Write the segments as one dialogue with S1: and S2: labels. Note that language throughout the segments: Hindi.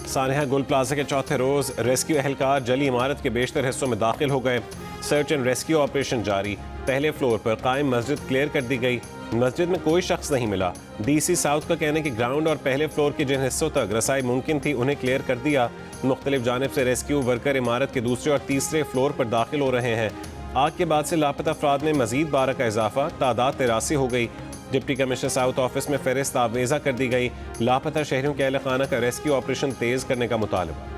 S1: सानहा गुल प्लाजा के चौथे रोज रेस्क्यू एहलकार जली इमारत के बेशतर हिस्सों में दाखिल हो गए। सर्च एंड रेस्क्यू ऑपरेशन जारी। पहले फ्लोर पर कायम मस्जिद क्लियर कर दी गई। मस्जिद में कोई शख्स नहीं मिला। DC साउथ का कहना है कि ग्राउंड और पहले फ्लोर के जिन हिस्सों तक रसाई मुमकिन थी उन्हें क्लियर कर दिया। मुख्तलिफ जानिब से रेस्क्यू वर्कर इमारत के दूसरे और तीसरे फ्लोर पर दाखिल हो रहे हैं। आग के बाद से लापता अफराद में मजीद 12 का इजाफा, तादाद 83 हो गई। डिप्टी कमिश्नर साउथ ऑफिस में फहरिस्त आवेजा कर दी गई। लापता शहरियों के अहल खाना का रेस्क्यू ऑपरेशन तेज करने का मुतालबा।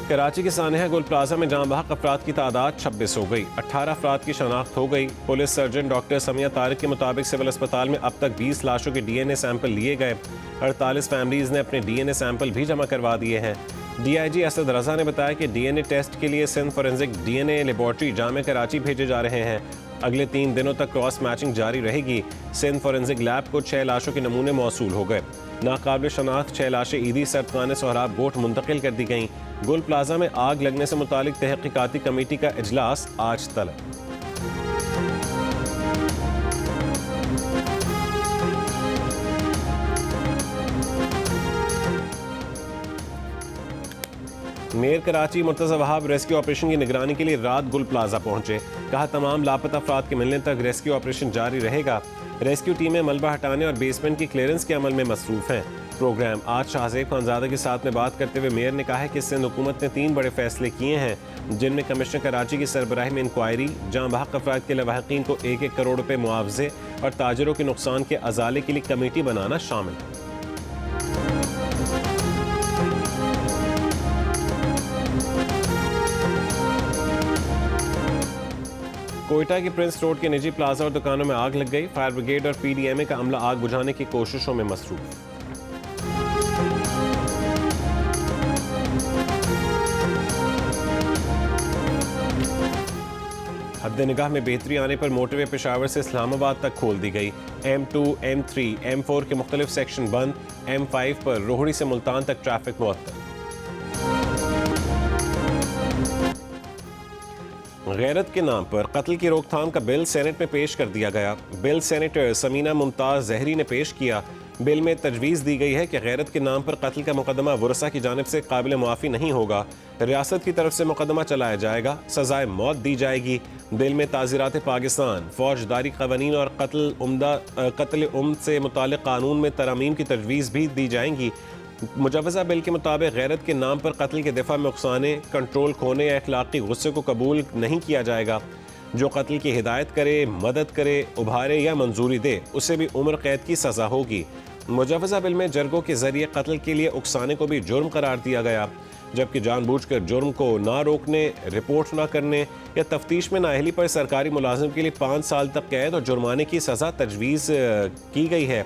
S1: कराची के सानहा गुल प्लाजा में जाँ बहक अफराद की तादाद 26 हो गई। 18 अफराद की शनाख्त हो गई। Police surgeon doctor Samiya Tariq के मुताबिक सिविल अस्पताल में अब तक 20 लाशों के DNA सैंपल लिए गए। 48 फैमिलीज ने अपने DNA सैंपल भी जमा करवा दिए हैं। DIG असद रजा ने बताया कि DNA टेस्ट के लिए सिंध फॉरेंसिक DNA लेबॉर्ट्री जामे कराची भेजे जा रहे हैं। अगले 3 दिनों तक क्रॉस मैचिंग जारी रहेगी। सिंध फॉरेंसिक लैब को 6 लाशों के नमूने मौसूल हो गए। नाकाबिल शनाख्त 6 लाशें ईदी सरदखाने सोहराब गोट मुंतकिल कर दी गईं। गुल प्लाजा में आग लगने से मुतालिक तहकीकाती कमेटी का इजलास आज तलब। Mayor Karachi Murtaza Wahab rescue operation की निगरानी के लिए रात गुल प्लाजा पहुंचे। कहा तमाम लापता अफराद के मिलने तक रेस्क्यू ऑपरेशन जारी रहेगा। रेस्क्यू टीमें मलबा हटाने और बेसमेंट की क्लियरेंस के अमल में मसरूफ हैं। प्रोग्राम आज शाहजेब खानजादा के साथ में बात करते हुए मेयर ने कहा है कि सिंध हुकूमत ने 3 बड़े फैसले किए हैं, जिनमें कमिश्नर कराची की सरबराही में इंक्वायरी, जाँ बहक अफराद के लवाहिकीन को 1-1 करोड़ रुपए मुआवजे और ताजरों के नुकसान के अजाले के लिए कमेटी बनाना शामिल है। कोयटा के प्रिंस रोड के निजी प्लाजा और दुकानों में आग लग गई। फायर ब्रिगेड और PDMA का अमला आग बुझाने की कोशिशों में मसरूफ। हद निगाह में बेहतरी आने पर मोटरवे पेशावर से इस्लामाबाद तक खोल दी गई। M2, M3, M4 के मुख्तलिफ सेक्शन बंद। M5 पर रोहड़ी से मुल्तान तक ट्रैफिक मुअत्तल। गैरत के नाम पर कत्ल की रोकथाम का बिल सेनेट में पेश कर दिया गया। बिल सेनेटर समीना मुमताज जहरी ने पेश किया। बिल में तजवीज़ दी गई है कि गैरत के नाम पर कत्ल का मुकदमा वरसा की जानिब से काबिल मुआफ़ी नहीं होगा। रियासत की तरफ से मुकदमा चलाया जाएगा, सजाए मौत दी जाएगी। बिल में ताज़ीरात पाकिस्तान, फौजदारी कवानीन और कत्ल उम्द से मुताल्लिक़ कानून में तरमीम की तजवीज़ भी दी जाएंगी। मुजवज़ा बिल के मुताबिक गैरत के नाम पर कत्ल के दिफा में उकसाने, कंट्रोल खोने या अखलाकी गुस्से को कबूल नहीं किया जाएगा। जो कत्ल की हिदायत करे, मदद करे, उभारे या मंजूरी दे, उसे भी उम्र कैद की सज़ा होगी। मुजवज़ा बिल में जरगों के जरिए कत्ल के लिए उकसाने को भी जुर्म करार दिया गया, जबकि जानबूझकर जुर्म को ना रोकने, रिपोर्ट ना करने या तफ्तीश में नाअहली पर सरकारी मुलाजिम के लिए 5 साल तक कैद और जुर्माने की सज़ा तजवीज़ की गई है।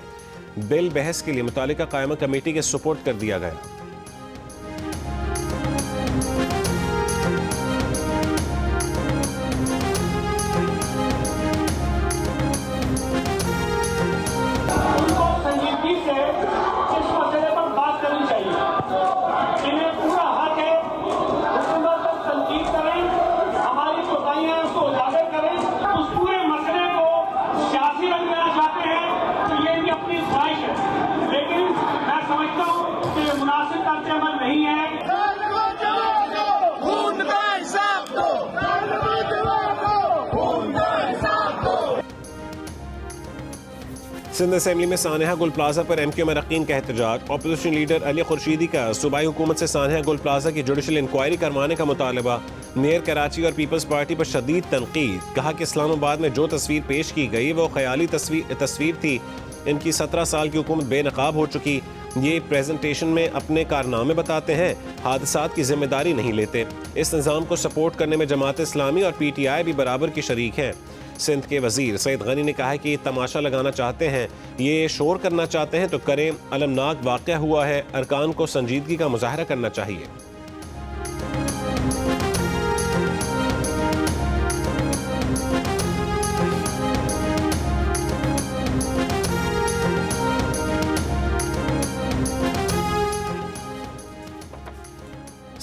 S1: बिल बहस के लिए मुतालिका कायमा कमेटी के सुपुर्द कर दिया गया। सिंध असेंबली में सानहा गुल प्लाजा पर MQ मरक्कीन का एहतजाज। अपोजिशन लीडर अली खुर्शीदी का सूबाई हुकूमत से सानहा गुल प्लाजा की जुडिशल इंक्वायरी करवाने का मुतालबा। मेयर कराची और पीपल्स पार्टी पर शदीद तनकीद। कहा कि इस्लामाबाद में जो तस्वीर पेश की गई वो ख्याली तस्वीर थी। इनकी 17 साल की हुकूमत बेनकाब हो चुकी। ये प्रेजेंटेशन में अपने कारनामे बताते हैं, हादसात की जिम्मेदारी नहीं लेते। इस निज़ाम को सपोर्ट करने में जमात इस्लामी और PTI भी बराबर की शरीक हैं। सिंध के वजीर सईद गनी ने कहा है कि ये तमाशा लगाना चाहते हैं, ये शोर करना चाहते हैं तो करें। अलमनाक वाक़या हुआ है, अरकान को संजीदगी का मुजाहरा करना चाहिए।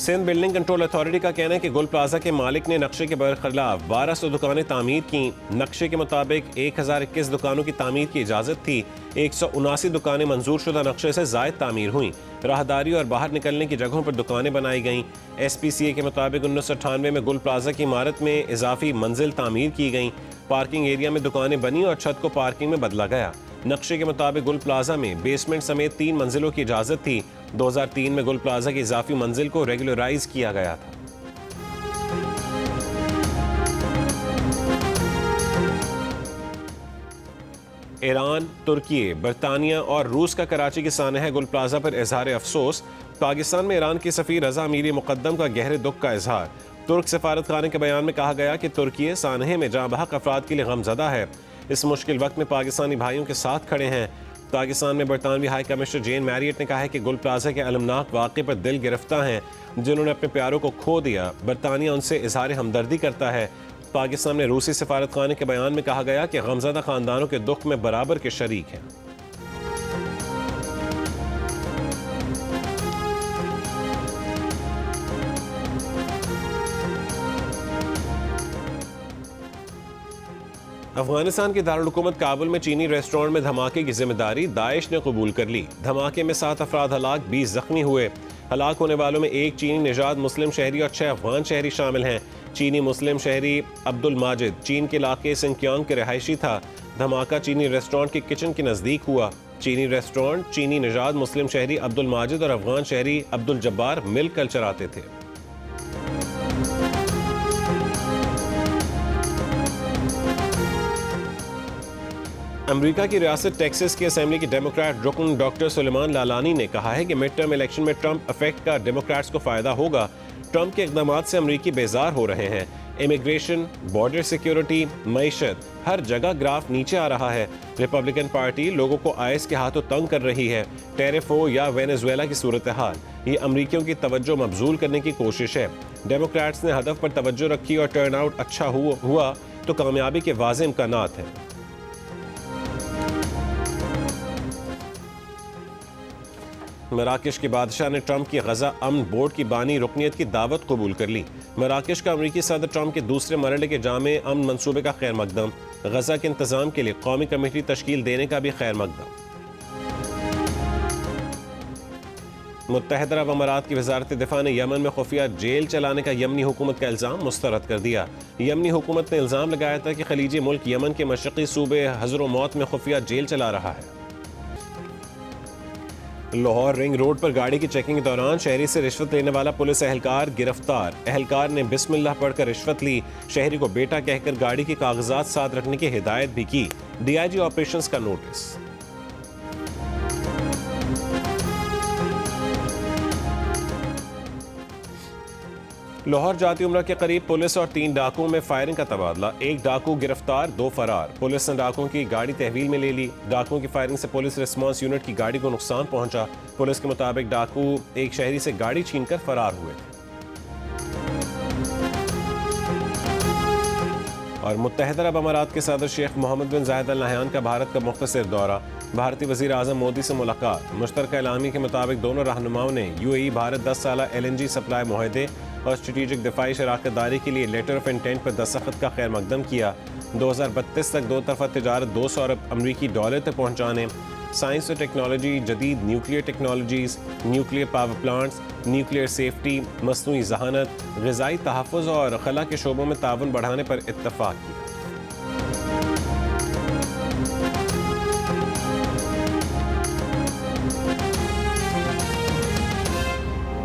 S1: सिंध बिल्डिंग कंट्रोल अथॉरिटी का कहना है कि गुल प्लाजा के मालिक ने नक्शे के बरखिलाफ 1200 दुकानें तामीर की। नक्शे के मुताबिक 1021 दुकानों की तामीर की इजाज़त थी। 179 दुकानें मंजूर शुदा नक्शे से ज़ायद तामीर हुई। राहदारी और बाहर निकलने की जगहों पर दुकानें बनाई गईं। SPCA के मुताबिक 1998 में गुल प्लाजा की इमारत में इजाफी मंजिल तामीर की गईं। पार्किंग एरिया में दुकानें बनी और छत को पार्किंग में बदला गया। नक्शे के मुताबिक गुल प्लाजा में बेसमेंट समेत 3 मंजिलों की इजाज़त थी। 2003 में गुल प्लाजा की इजाफी मंजिल को रेगुलराइज किया गया था। ईरान, तुर्की, बरतानिया और रूस का कराची के सानहा गुल प्लाजा पर इजहार अफसोस। पाकिस्तान में ईरान के सफीर रजा अमीरी मुकद्दम का गहरे दुख का इजहार। तुर्क सफारत खाने के बयान में कहा गया कि तुर्की सानहे में जाँ बहक अफराद के लिए गमज़दा है। इस मुश्किल वक्त में पाकिस्तानी भाइयों के साथ खड़े हैं। पाकिस्तान में बरतानवी हाई कमिश्नर जेन मैरियट ने कहा है कि गुल प्लाजा के अलमनाक वाक़े पर दिल गिरफ्तार हैं जिन्होंने अपने प्यारों को खो दिया। बरतानिया उनसे इजहार हमदर्दी करता है। पाकिस्तान में रूसी सफारत खाने के बयान में कहा गया कि गमज़दा ख़ानदानों के दुख में बराबर के शरीक हैं। अफगानिस्तान के दारुल हुकूमत काबुल में चीनी रेस्टोरेंट में धमाके की जिम्मेदारी दाइश ने कबूल कर ली। धमाके में 7 अफराद हलाक, 20 जख्मी हुए। हलाक होने वालों में 1 चीनी निजात मुस्लिम शहरी और 6 अफगान शहरी शामिल हैं। चीनी मुस्लिम शहरी अब्दुल माजिद चीन के इलाके सिंकियांग के रहायशी था। धमाका चीनी रेस्टोरेंट के किचन के नज़दीक हुआ। चीनी रेस्टोरेंट चीनी निजात मुस्लिम शहरी अब्दुल माजिद और अफगान शहरी अब्दुल जब्बार मिलकर चलाते थे। अमेरिका की रियासत टेक्सास की असेंबली के डेमोक्रेट रुकन डॉक्टर सुलेमान लालानी ने कहा है कि मिड टर्म इलेक्शन में ट्रंप इफेक्ट का डेमोक्रेट्स को फायदा होगा। ट्रंप के इकदाम से अमेरिकी बेजार हो रहे हैं। इमिग्रेशन, बॉर्डर सिक्योरिटी, मईशत, हर जगह ग्राफ नीचे आ रहा है। रिपब्लिकन पार्टी लोगों को आइस के हाथों तंग कर रही है। टेरिफ हो या वेनेजुएला की सूरत हाल, ये अमरीकियों की तवज्जो मबजूल करने की कोशिश है। डेमोक्रेट्स ने हदफ पर तवज्जो रखी और टर्न आउट अच्छा हुआ तो कामयाबी के वाज़े इम्कानात हैं। मराकश के बादशाह ने ट्रंप की गजा अमन बोर्ड की बानी रुकनीत की दावत कबूल कर ली। मराकश का अमरीकी सदर ट्रंप के दूसरे मरहले के जामे अमन मंसूबे का खैर मकदम। गजा के इंतजाम के लिए कौमी कमेटी तश्कील देने का भी खैर मकदम। मुत्तहदा अरब अमारात की वजारत दिफा ने यमन में खुफिया जेल चलाने का यमनी हुकूमत का इल्ज़ाम मुस्तरद कर दिया। यमनी हुकूमत ने इल्ज़ाम लगाया था कि खलीजी मुल्क यमन के मशरक़ी सूबे हज़र मौत में खुफिया जेल चला रहा है। लाहौर रिंग रोड पर गाड़ी की चेकिंग के दौरान शहरी से रिश्वत लेने वाला पुलिस एहलकार गिरफ्तार। एहलकार ने बिस्मिल्लाह पढ़कर रिश्वत ली। शहरी को बेटा कहकर गाड़ी के कागजात साथ रखने की हिदायत भी की। DIG ऑपरेशंस का नोटिस। लाहौर जाती उम्रा के करीब पुलिस और 3 डाकुओं में फायरिंग का तबादला। 1 डाकू गिरफ्तार, 2 फरार। पुलिस ने डाकुओं की गाड़ी तहवील में ले ली। डाकुओं की फायरिंग से पुलिस रिस्पांस यूनिट की गाड़ी को नुकसान पहुंचा। पुलिस के मुताबिक डाकू एक शहरी से गाड़ी छीनकर फरार हुए थे। और मुत्तहदा अरब अमारात के सदर शेख मोहम्मद बिन जायद अल नहयान का भारत का मुख्तसर दौरा। भारतीय वज़ीर आज़म मोदी से मुलाकात। मुश्तरका एलामी के मुताबिक दोनों रहनुमाओं ने UAE भारत 10 साला LNG सप्लाई मुआहदे और स्ट्रेटेजिक दिफाई शराकत दारी के लिए लेटर ऑफ इंटेंट पर दस्तखत का खैर मकदम किया। 2032 तक 2 तरफा तजारत 200 अरब अमरीकी डॉलर तक पहुँचाने। साइंस और टेक्नोलॉजी, जदीद nuclear technologies, nuclear power plants, nuclear safety, मसनूई जहानत, ग़िज़ाई तहफ़्फ़ुज़ और खला के शोबों में ताउन बढ़ाने पर इत्तफ़ाक़ किया।